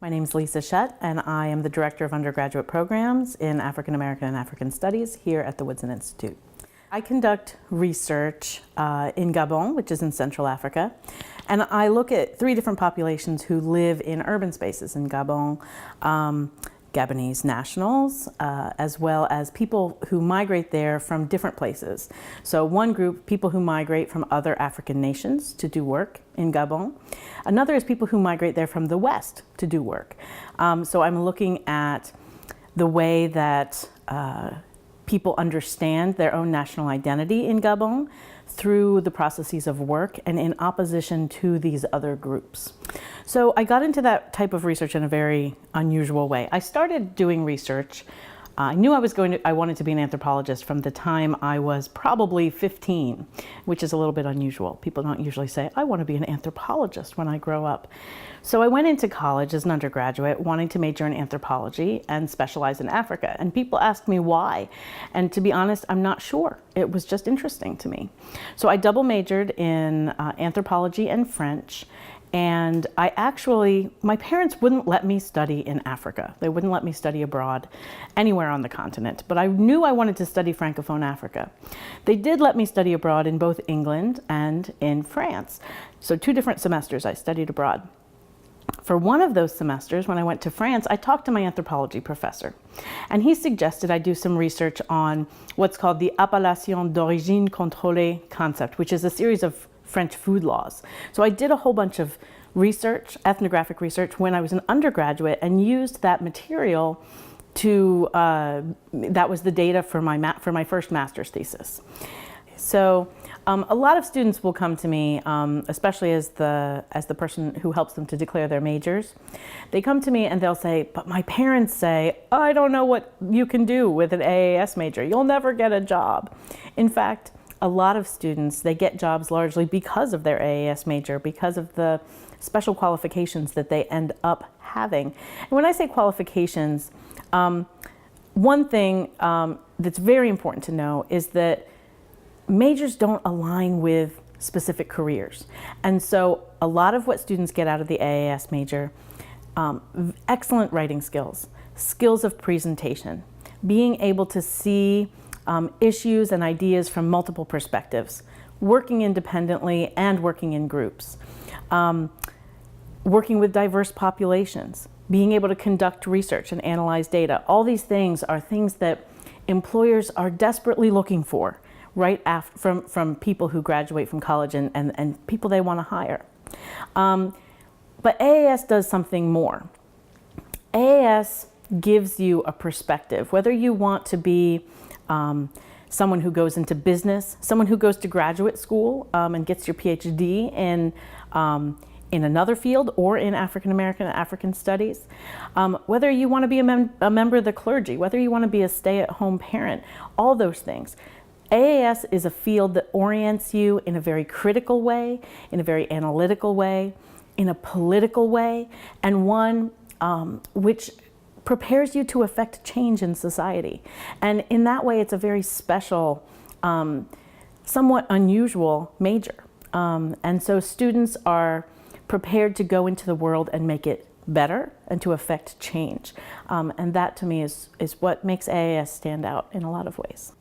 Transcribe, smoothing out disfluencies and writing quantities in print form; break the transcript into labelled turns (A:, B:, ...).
A: My name is Lisa Shutt, and I am the Director of Undergraduate Programs in African American and African Studies here at the Woodson Institute. I conduct research in Gabon, which is in Central Africa, and I look at three different populations who live in urban spaces in Gabon. Gabonese nationals, as well as people who migrate there from different places. So one group, people who migrate from other African nations to do work in Gabon. Another is people who migrate there from the West to do work. So I'm looking at the way that people understand their own national identity in Gabon through the processes of work and in opposition to these other groups. So I got into that type of research in a very unusual way. I started doing research. I knew I wanted to be an anthropologist from the time I was probably 15, which is a little bit unusual. People don't usually say, I want to be an anthropologist when I grow up. So I went into college as an undergraduate wanting to major in anthropology and specialize in Africa. And people asked me why. And to be honest, I'm not sure. It was just interesting to me. So I double majored in anthropology and French. And my parents wouldn't let me study in Africa. They wouldn't let me study abroad anywhere on the continent, but I knew I wanted to study Francophone Africa. They did let me study abroad in both England and in France. So 2 different semesters I studied abroad. For one of those semesters, when I went to France, I talked to my anthropology professor, and he suggested I do some research on what's called the Appellation d'origine contrôlée concept, which is a series of French food laws. So I did a whole bunch of research, ethnographic research, when I was an undergraduate and used that material to, that was the data for my first master's thesis. So a lot of students will come to me, especially as the person who helps them to declare their majors. They come to me and they'll say, but my parents say, I don't know what you can do with an AAS major. You'll never get a job. In fact, a lot of students, they get jobs largely because of their AAS major, because of the special qualifications that they end up having. And when I say qualifications, one thing that's very important to know is that majors don't align with specific careers. And so a lot of what students get out of the AAS major, excellent writing skills, skills of presentation, being able to see issues and ideas from multiple perspectives, working independently and working in groups, working with diverse populations, being able to conduct research and analyze data. All these things are things that employers are desperately looking for right after, from people who graduate from college and people they want to hire. But AAS does something more. AAS gives you a perspective, whether you want to be someone who goes into business, someone who goes to graduate school and gets your PhD in another field or in African American and African studies, whether you want to be a member of the clergy, whether you want to be a stay-at-home parent, all those things. AAS is a field that orients you in a very critical way, in a very analytical way, in a political way, and one which prepares you to affect change in society. And in that way, it's a very special, somewhat unusual major. And so students are prepared to go into the world and make it better and to affect change. And that to me is what makes AAS stand out in a lot of ways.